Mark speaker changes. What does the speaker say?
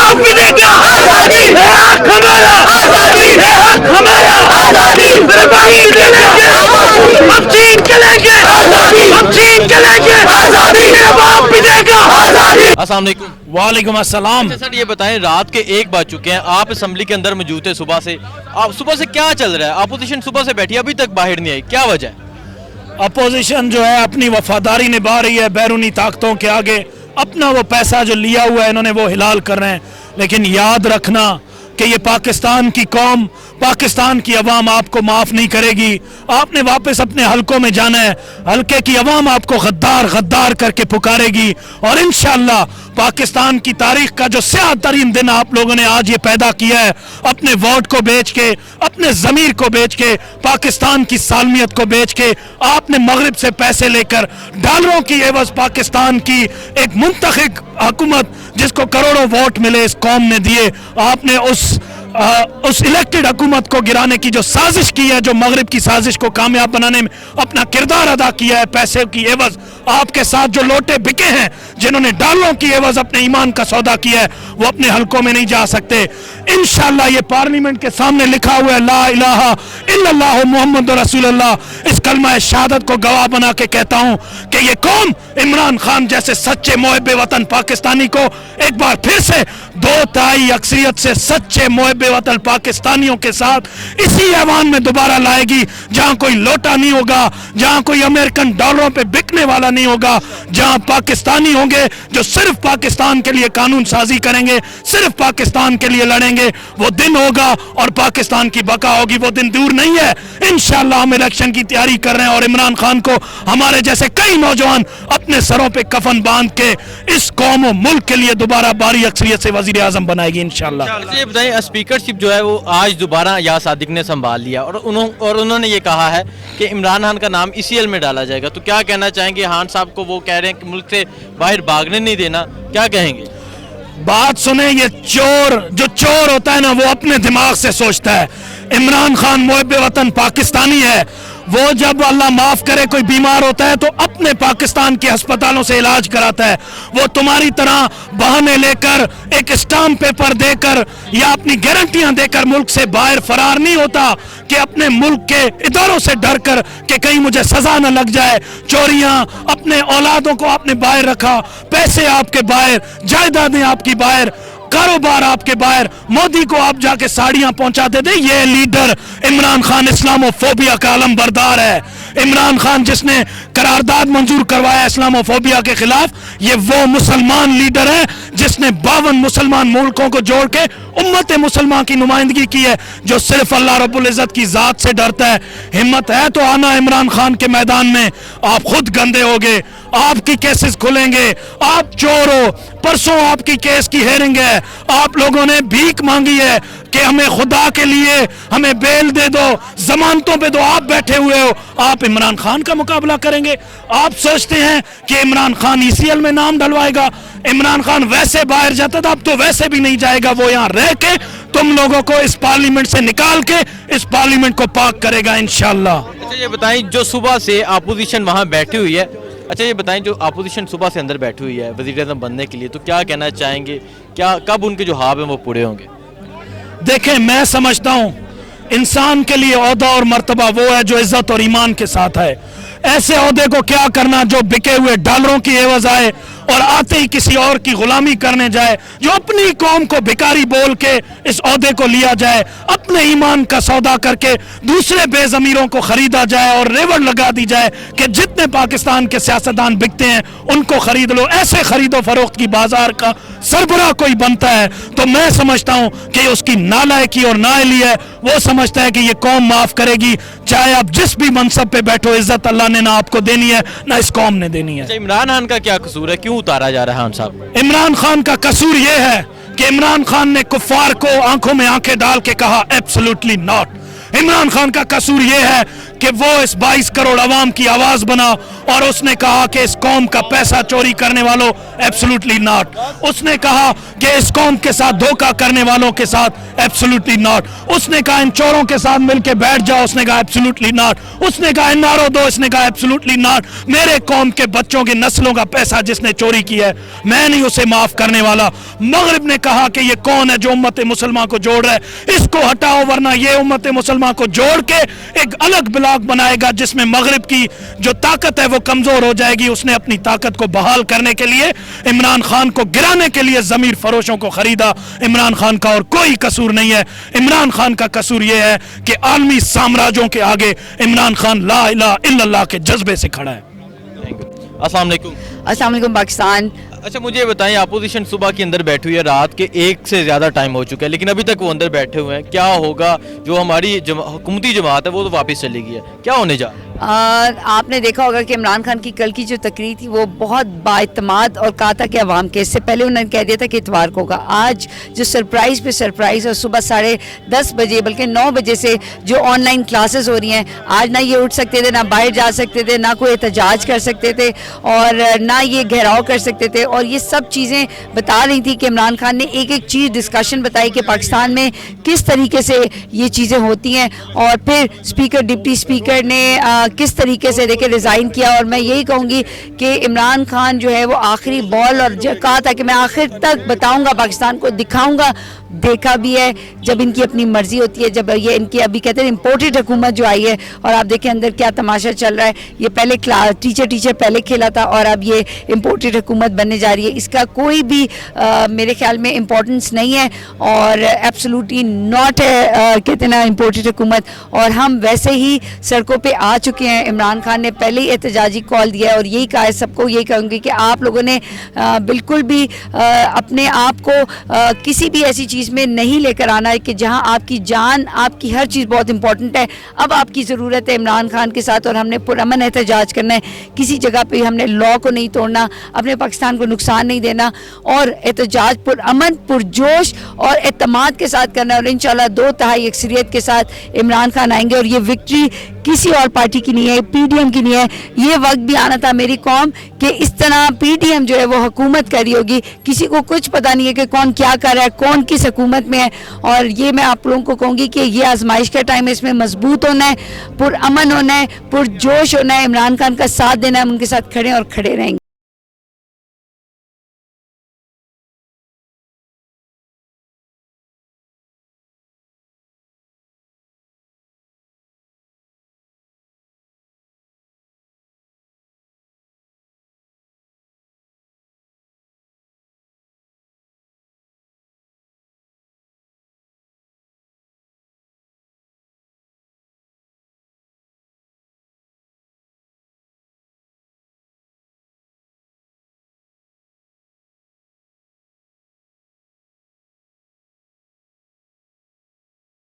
Speaker 1: बाप मिलेगा आजादी है हक हमारा आजादी है हक हमारा आजादी मेरे भाई मिलेंगे हम छीन के लेंगे आजादी हम छीन के लेंगे आजादी मेरा बाप मिलेगा आजादी।
Speaker 2: अस्सलाम वालेकुम।
Speaker 3: वालेकुम अस्सलाम।
Speaker 2: अच्छा सर ये बताएं, रात के 1 बज चुके हैं, आप असेंबली के अंदर मौजूद थे सुबह से, आप सुबह से क्या चल रहा है? अपोजिशन सुबह से बैठी अभी तक बाहर नहीं आई, क्या वजह है?
Speaker 3: अपोजिशन जो है अपनी वफादारी निभा रही है बैरूनी ताकतों के आगे, अपना वो पैसा जो लिया हुआ है इन्होंने वो हिलाल कर रहे हैं। लेकिन याद रखना कि ये पाकिस्तान की कौम, पाकिस्तान की अवाम आपको माफ़ नहीं करेगी। आपने वापस अपने हलकों में जाना है, हलके की अवाम आपको गद्दार गद्दार करके पुकारेगी और इंशाअल्लाह पाकिस्तान की तारीख का जो स्याह तरीन दिन आप लोगों ने आज ये पैदा किया है, अपने वोट को बेच के, अपने ज़मीर को बेच के, पाकिस्तान की सालमियत को बेच के, आपने मगरिब से पैसे लेकर डॉलरों की एवज पाकिस्तान की एक मुंतखब हुकूमत जिसको करोड़ों वोट मिले इस कौम ने दिए, आपने उस इलेक्टेड हुकूमत को गिराने की जो साजिश की है, जो मगरिब की साजिश को कामयाब बनाने में अपना किरदार अदा किया है, पैसे की एवज आपके साथ जो लोटे बिके हैं, जिन्होंने डॉलरों की एवज अपने ईमान का सौदा किया है, वो अपने हलकों में नहीं जा सकते। इंशाअल्लाह ये पार्लियामेंट के सामने लिखा हुआ है ला इलाहा इल्लल्लाह मुहम्मद रसूलुल्लाह। इस कलमा शहादत को गवाह बना के कहता हूँ कि ये कौम इमरान खान जैसे सच्चे मुहिब्बे वतन पाकिस्तानी को एक बार फिर से 2/3 अक्सरियत से सच्चे मुहिब्बे वतन पाकिस्तानियों के साथ इसी ऐवान में दोबारा लाएगी, जहां कोई लोटा नहीं होगा, जहां कोई अमेरिकन डॉलरों पे बिकने वाला नहीं होगा, जहां पाकिस्तानी होंगे जो सिर्फ पाकिस्तान के लिए कानून साजी करेंगे, सिर्फ पाकिस्तान के लिए लड़ेंगे। वो दिन होगा और पाकिस्तान की बका होगी, वो दिन दूर नहीं है। इंशाअल्लाह हम इलेक्शन की तैयारी कर रहे हैं और इमरान खान को हमारे जैसे कई नौजवान अपने सरों पे कफन बांध के इस कौम और मुल्क के लिए दोबारा बारी अक्सरियत से वजीर आजम बनाएगी इंशाअल्लाह।
Speaker 2: अच्छा ये बताएं, स्पीकरशिप जो है वो आज दोबारा या सादिक ने संभाल लिया और उन्होंने ये कहा है कि इमरान खान का नाम ECL में डाला जाएगा, तो क्या कहना चाहेंगे? खान साहब को वो कह रहे हैं कि मुल्क से बाहर भागने नहीं देना, क्या कहेंगे?
Speaker 3: बात सुने, ये जो चोर होता है ना वो अपने दिमाग से सोचता है। इमरान खान मुहिब्बे वतन पाकिस्तानी है, वो जब अल्लाह माफ करे कोई बीमार होता है तो अपने पाकिस्तान के अस्पतालों से इलाज कराता है। वो तुम्हारी तरह बहाने लेकर एक स्टाम्प पेपर देकर या अपनी गारंटियां देकर मुल्क से बाहर फरार नहीं होता कि अपने मुल्क के इदारों से डर कर कि कहीं मुझे सजा न लग जाए। चोरियां, अपने औलादों को आपने बाहर रखा, पैसे आपके बाहर, जायदादें आपकी बाहर, कारोबार आपके बाहर, मोदी को आप जाके साड़ियां पहुंचाते थे। ये लीडर इमरान खान इस्लामोफोबिया का आलम बरदार है। इमरान खान जिसने करारदाद मंजूर करवाया इस्लामोफोबिया के खिलाफ, ये वो मुसलमान लीडर है जिसने 52 मुसलमान मुल्कों को जोड़ के उम्मत मुसलमान की नुमाइंदगी की है, जो सिर्फ अल्लाह रब्बुल इज्जत की जात से डरता है। हिम्मत है तो आना इमरान खान के मैदान में, आप खुद गंदे होगे, आपकी केसेस खुलेंगे, आप चोर हो, परसों आपकी केस की हेयरिंग है, आप लोगों ने भीख मांगी है कि हमें खुदा के लिए हमें बेल दे दो, जमानतों पे दो, आप बैठे हुए हो, आप इमरान खान का मुकाबला करेंगे? आप सोचते हैं कि इमरान खान ECL में नाम डलवाएगा? इमरान खान वैसे बाहर जाता था, अब तो वैसे भी नहीं जाएगा, वो यहाँ रह के तुम लोगों को इस पार्लियामेंट से निकाल के इस पार्लियामेंट को पाक करेगा इंशाअल्लाह।
Speaker 2: अच्छा ये बताएं, जो सुबह से अपोजिशन वहाँ बैठी हुई है, अच्छा ये बताएं जो अपोजिशन सुबह से अंदर बैठी हुई है वज़ीर आज़म बनने के लिए, तो क्या कहना चाहेंगे, क्या कब उनके जो ख्वाब हैं वो पूरे होंगे?
Speaker 3: देखें, मैं समझता हूँ इंसान के लिए ओहदा और मर्तबा वो है जो इज्जत और ईमान के साथ है। ऐसे ओहदे को क्या करना जो बिके हुए डॉलरों की एवज आए और आते ही किसी और की गुलामी करने जाए, जो अपनी कौम को भिखारी बोल के इस ओहदे को लिया जाए, अपने ईमान का सौदा करके दूसरे बेज़मीरों को खरीदा जाए और रेवड़ लगा दी जाए कि जितने पाकिस्तान के सियासतदान बिकते हैं उनको खरीद लो। ऐसे खरीदो फरोख्त की बाजार का सरबराह कोई बनता है तो मैं समझता हूँ कि उसकी नालायकी और नाअहली है। वो समझता है कि ये कौम माफ करेगी, चाहे आप जिस भी मनसब पे बैठो, इज्जत अल्लाह ने ना आपको देनी है ना इस कौम ने देनी है।
Speaker 2: इमरान खान का क्या कसूर है, क्यों उतारा जा रहा है खान साहब?
Speaker 3: इमरान खान का कसूर ये है कि इमरान खान ने कुफ्फार को आंखों में आंखें डाल के कहा एब्सोल्युटली नॉट। इमरान खान का कसूर ये है کہ وہ اس 22 करोड़ आवाम की आवाज बना और उसने कहा कि इस कौम का पैसा चोरी करने वालों एब्सोल्युटली नॉट। उसने कहा कि इस कौम के साथ धोखा करने वालों के साथ एब्सोल्युटली नॉट। उसने कहा इन चोरों के साथ मिलके बैठ जाओ, उसने कहा एब्सोल्युटली नॉट। उसने कहा एनआरओ दो, इसने कहा एब्सोल्युटली नॉट। मेरे कौम के बच्चों की नस्लों का पैसा जिसने चोरी किया है मैं नहीं उसे माफ करने वाला। मगरिब ने कहा कि ये कौन है जो उम्मत मुसलमान को जोड़ रहा है, इसको हटाओ वरना ये उम्मत मुसलमान को जोड़ के एक अलग ब्लॉक बनाएगा जिसमें मगरिब की जो ताकत है वो कमजोर हो जाएगी। उसने अपनी ताकत को बहाल करने के लिए इमरान खान को गिराने के लिए जमीर फरोशों को खरीदा। इमरान खान का और कोई कसूर नहीं है। इमरान खान का कसूर ये है कि आलमी साम्राज्यों के आगे इमरान खान ला इलाहा इल्लल्लाह के जज्बे से खड़ा है।
Speaker 2: अस्सलाम वालेकुम।
Speaker 4: अस्सलाम वालेकुम पाकिस्तान।
Speaker 2: अच्छा मुझे ये बताएं, अपोजिशन सुबह के अंदर बैठी हुई है, रात के 1 से ज़्यादा टाइम हो चुका है लेकिन अभी तक वो अंदर बैठे हुए हैं। क्या होगा? जो हमारी हुकूमती जमात है वो तो वापस चली गई है, क्या होने जा?
Speaker 4: आपने देखा होगा कि इमरान खान की कल की जो तकरीर थी वो बहुत बाइतमाद और कहा था कि अवाम के, इससे पहले उन्होंने कह दिया था कि इतवार को होगा। आज जो सरप्राइज़ पे सरप्राइज़ और सुबह 10:30 बजे बल्कि 9 बजे से जो ऑनलाइन क्लासेस हो रही हैं, आज ना ये उठ सकते थे, ना बाहर जा सकते थे, ना कोई एहतजाज कर सकते थे और ना ये घेराव कर सकते थे। और ये सब चीज़ें बता रही थी कि इमरान खान ने एक एक चीज़ डिस्कशन बताई कि पाकिस्तान में किस तरीके से ये चीज़ें होती हैं। और फिर स्पीकर डिप्टी स्पीकर ने किस तरीके से देखिए रिज़ाइन किया। और मैं यही कहूँगी कि इमरान खान जो है वो आखिरी बॉल और कहा था कि मैं आखिर तक बताऊँगा, पाकिस्तान को दिखाऊँगा। देखा भी है जब इनकी अपनी मर्जी होती है, जब ये इनकी अभी कहते हैं इम्पोर्टेड हुकूमत जो आई है और आप देखें अंदर क्या तमाशा चल रहा है। ये पहले टीचर पहले खेला था और अब ये इम्पोर्टेड हुकूमत बनने जा रही है। इसका कोई भी मेरे ख्याल में इम्पोर्टेंस नहीं है और एब्सोल्युटली नॉट है कहते ना इम्पोर्टेड हुकूमत। और हम वैसे ही सड़कों पे आ चुके हैं। इमरान खान ने पहले ही एहतजाजी कॉल दिया है और यही कहा है, सबको यही कहूँगी कि आप लोगों ने बिल्कुल भी अपने आप को किसी भी ऐसी चीज़ में नहीं लेकर आना है कि जहां आपकी जान, आपकी हर चीज़ बहुत इंपॉर्टेंट है। अब आपकी ज़रूरत है इमरान खान के साथ और हमने पुरअमन एहतजाज करना है। किसी जगह पे हमने लॉ को नहीं तोड़ना, अपने पाकिस्तान को नुकसान नहीं देना और एहतजाज पुरअमन, पुरजोश और एतमाद के साथ करना है। और इंशाल्लाह 2/3 अक्सरियत के साथ इमरान खान आएंगे और ये विक्ट्री किसी और पार्टी की नहीं है, पीडीएम की नहीं है। ये वक्त भी आना था मेरी कौम कि इस तरह पीडीएम जो है वो हुकूमत कर रही होगी, किसी को कुछ पता नहीं है कि कौन क्या कर रहा है, कौन किस हुकूमत में है। और ये मैं आप लोगों को कहूँगी कि ये आजमाइश का टाइम है, इसमें मजबूत होना है, पुरअमन होना है, पुरजोश होना है, इमरान खान का साथ देना है, हम उनके साथ खड़े और खड़े रहेंगे।